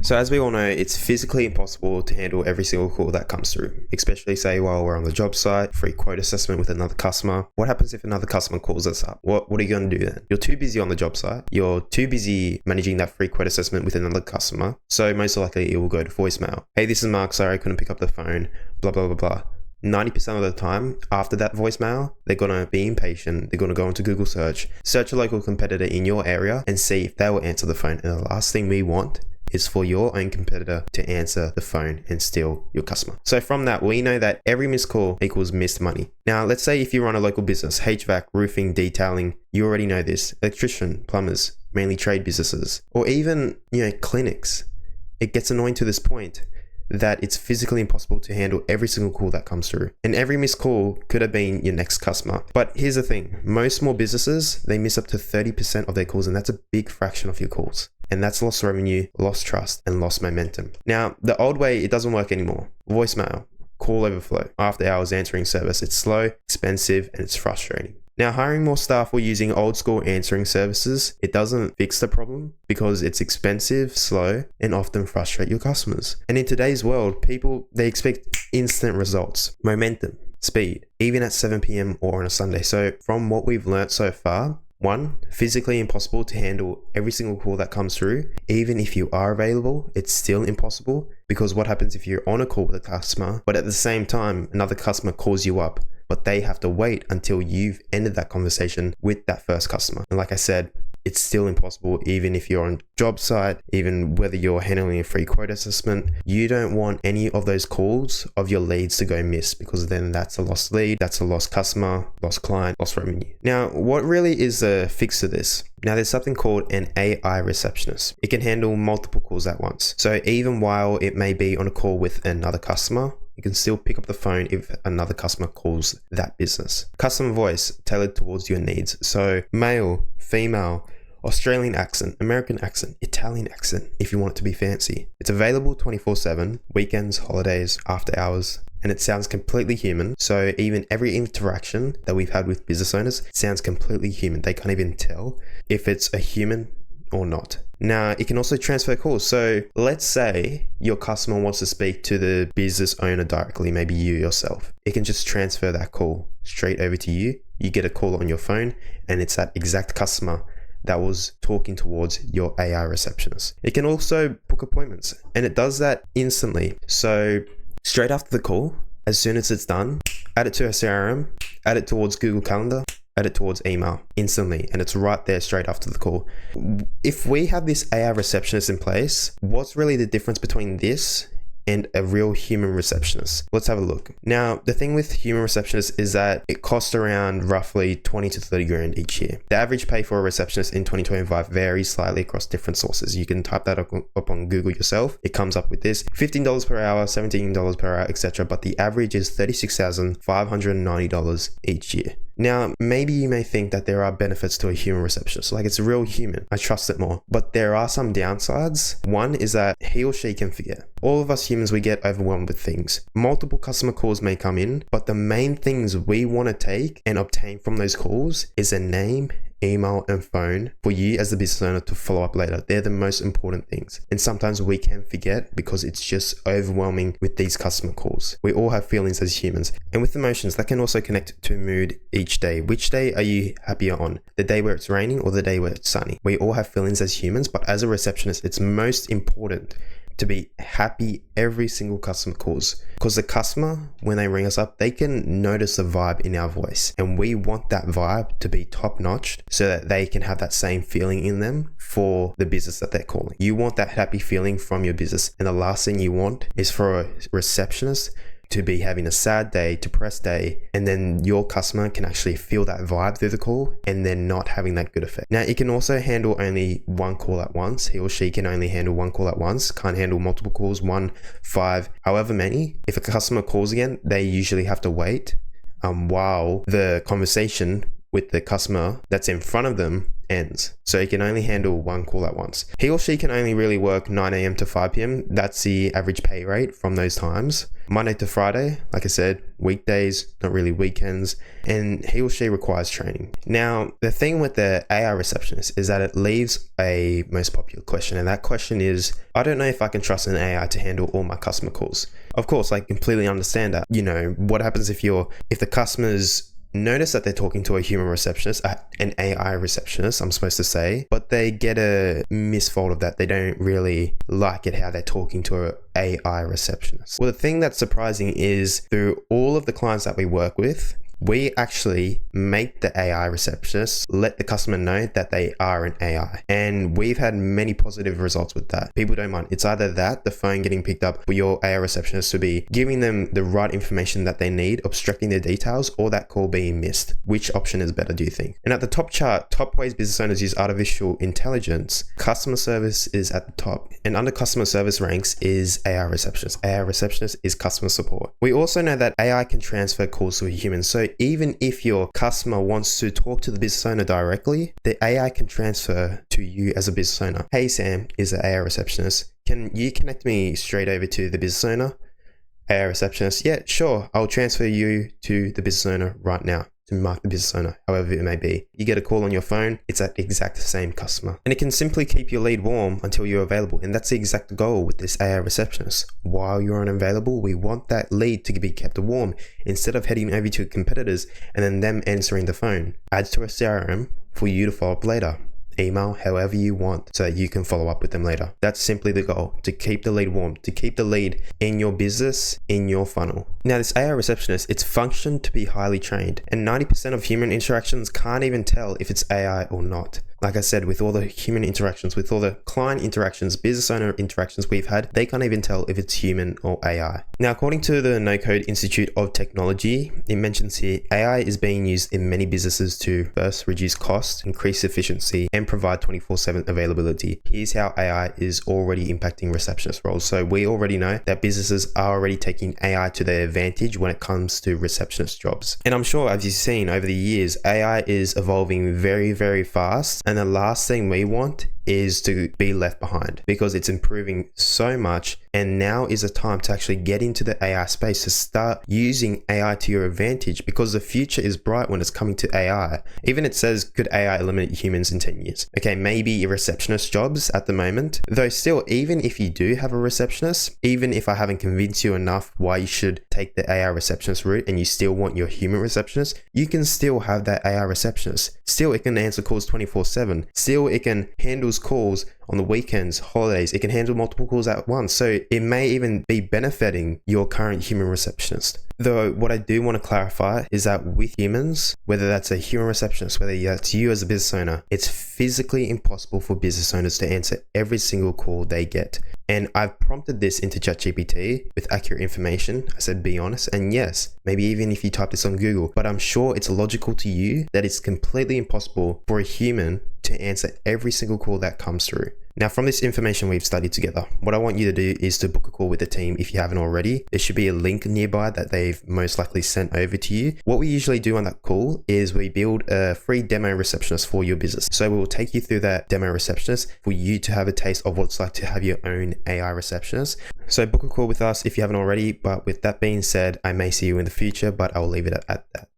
So as we all know, it's physically impossible to handle every single call that comes through, especially say while we're on the job site, free quote assessment with another customer. What happens if another customer calls us up? What are you going to do then? You're too busy on the job site. You're too busy managing that free quote assessment with another customer. So most likely it will go to voicemail. Hey, this is Mark. Sorry, I couldn't pick up the phone. Blah, blah, blah, blah. 90% of the time after that voicemail, they're going to be impatient. They're going to go into Google search a local competitor in your area and see if they will answer the phone. And the last thing we want is for your own competitor to answer the phone and steal your customer. So from that, we know that every missed call equals missed money. Now, let's say if you run a local business, HVAC, roofing, detailing, you already know this, electrician, plumbers, mainly trade businesses, or even, clinics. It gets annoying to this point that it's physically impossible to handle every single call that comes through. And every missed call could have been your next customer. But here's the thing, most small businesses, they miss up to 30% of their calls, and that's a big fraction of your calls. And that's lost revenue, lost trust, and lost momentum. Now, the old way, it doesn't work anymore. Voicemail, call overflow, after hours answering service. It's slow, expensive, and it's frustrating. Now, hiring more staff or using old school answering services, it doesn't fix the problem because it's expensive, slow, and often frustrate your customers. And in today's world, people, they expect instant results, momentum, speed, even at 7 p.m. or on a Sunday. So from what we've learned so far, 1, physically impossible to handle every single call that comes through. Even if you are available, it's still impossible, because what happens if you're on a call with a customer, but at the same time, another customer calls you up, but they have to wait until you've ended that conversation with that first customer. And like I said, it's still impossible even if you're on job site, even whether you're handling a free quote assessment. You don't want any of those calls of your leads to go miss, because then that's a lost lead, that's a lost customer, lost client, lost revenue. Now, what really is the fix to this? Now, there's something called an AI receptionist. It can handle multiple calls at once. So even while it may be on a call with another customer, you can still pick up the phone if another customer calls that business. Customer voice tailored towards your needs. So male, female, Australian accent, American accent, Italian accent, if you want it to be fancy. It's available 24/7, weekends, holidays, after hours, and it sounds completely human. So even every interaction that we've had with business owners sounds completely human. They can't even tell if it's a human or not. Now, it can also transfer calls. So let's say your customer wants to speak to the business owner directly, maybe you yourself. It can just transfer that call straight over to you. You get a call on your phone, and it's that exact customer that was talking towards your AI receptionist. It can also book appointments, and it does that instantly. So straight after the call, as soon as it's done, add it to her CRM, add it towards Google Calendar, add it towards email instantly, and it's right there straight after the call. If we have this AI receptionist in place, what's really the difference between this and a real human receptionist? Let's have a look. Now, the thing with human receptionists is that it costs around roughly 20 to 30 grand each year. The average pay for a receptionist in 2025 varies slightly across different sources. You can type that up on Google yourself. It comes up with this: $15 per hour, $17 per hour, etc. But the average is $36,590 each year. Now, maybe you may think that there are benefits to a human receptionist, like it's a real human, I trust it more. But there are some downsides. One is that he or she can forget. All of us humans, we get overwhelmed with things. Multiple customer calls may come in, but the main things we want to take and obtain from those calls is a name, email, and phone for you as the business owner to follow up later. They're the most important things. And sometimes we can forget because it's just overwhelming with these customer calls. We all have feelings as humans. And with emotions, that can also connect to mood each day. Which day are you happier on? The day where it's raining or the day where it's sunny? We all have feelings as humans, but as a receptionist, it's most important to be happy every single customer calls, because the customer, when they ring us up, they can notice the vibe in our voice, and we want that vibe to be top notch so that they can have that same feeling in them for the business that they're calling. You want that happy feeling from your business, and the last thing you want is for a receptionist to be having a sad day, depressed day, and then your customer can actually feel that vibe through the call and then not having that good effect. Now, it can also handle only one call at once. He or she can only handle one call at once, can't handle multiple calls, 1, 5, however many. If a customer calls again, they usually have to wait while the conversation with the customer that's in front of them ends. So he can only handle one call at once. He or she can only really work 9 a.m. to 5 p.m. That's the average pay rate from those times. Monday to Friday, like I said, weekdays, not really weekends, and he or she requires training. Now, the thing with the AI receptionist is that it leaves a most popular question, and that question is, I don't know if I can trust an AI to handle all my customer calls. Of course, I completely understand that. What happens if the customers notice that they're talking to a human receptionist, an AI receptionist, I'm supposed to say, but they get a misfold of that. They don't really like it how they're talking to an AI receptionist. Well, the thing that's surprising is through all of the clients that we work with, we actually make the AI receptionist let the customer know that they are an AI. And we've had many positive results with that. People don't mind. It's either that, the phone getting picked up, for your AI receptionist to be giving them the right information that they need, abstracting their details, or that call being missed. Which option is better, do you think? And at the top chart, top ways business owners use artificial intelligence, customer service is at the top. And under customer service ranks is AI receptionist. AI receptionist is customer support. We also know that AI can transfer calls to a human. So even if your customer wants to talk to the business owner directly, the AI can transfer to you as a business owner. Hey Sam, is the AI receptionist. Can you connect me straight over to the business owner? AI receptionist, yeah, sure. I'll transfer you to the business owner right now. To mark the business owner, however it may be. You get a call on your phone, it's that exact same customer. And it can simply keep your lead warm until you're available. And that's the exact goal with this AI receptionist. While you're unavailable, we want that lead to be kept warm instead of heading over to competitors and then them answering the phone. Add to a CRM for you to follow up later. Email however you want so that you can follow up with them later. That's simply the goal, to keep the lead warm, to keep the lead in your business, in your funnel. Now this AI receptionist, it's functioned to be highly trained, and 90% of human interactions can't even tell if it's AI or not. Like I said, with all the human interactions, with all the client interactions, business owner interactions we've had, they can't even tell if it's human or AI. Now, according to the No Code Institute of Technology, it mentions here, AI is being used in many businesses to first reduce costs, increase efficiency, and provide 24/7 availability. Here's how AI is already impacting receptionist roles. So we already know that businesses are already taking AI to their advantage when it comes to receptionist jobs. And I'm sure, as you've seen over the years, AI is evolving very, very fast. And the last thing we want is to be left behind because it's improving so much. And now is the time to actually get into the AI space, to start using AI to your advantage, because the future is bright when it's coming to AI. Even it says, could AI eliminate humans in 10 years? Okay, maybe receptionist jobs at the moment, though still, even if you do have a receptionist, even if I haven't convinced you enough why you should take the AI receptionist route and you still want your human receptionist, you can still have that AI receptionist. Still, it can answer calls 24/7. Still, it can handle calls on the weekends, holidays. It can handle multiple calls at once. So it may even be benefiting your current human receptionist. Though what I do want to clarify is that with humans, whether that's a human receptionist, whether that's you as a business owner, it's physically impossible for business owners to answer every single call they get. And I've prompted this into ChatGPT with accurate information. I said, be honest. And yes, maybe even if you type this on Google, but I'm sure it's logical to you that it's completely impossible for a human to answer every single call that comes through. Now, from this information we've studied together, what I want you to do is to book a call with the team if you haven't already. There should be a link nearby that they've most likely sent over to you. What we usually do on that call is we build a free demo receptionist for your business. So we will take you through that demo receptionist for you to have a taste of what it's like to have your own AI receptionist. So book a call with us if you haven't already. But with that being said, I may see you in the future, but I'll leave it at that.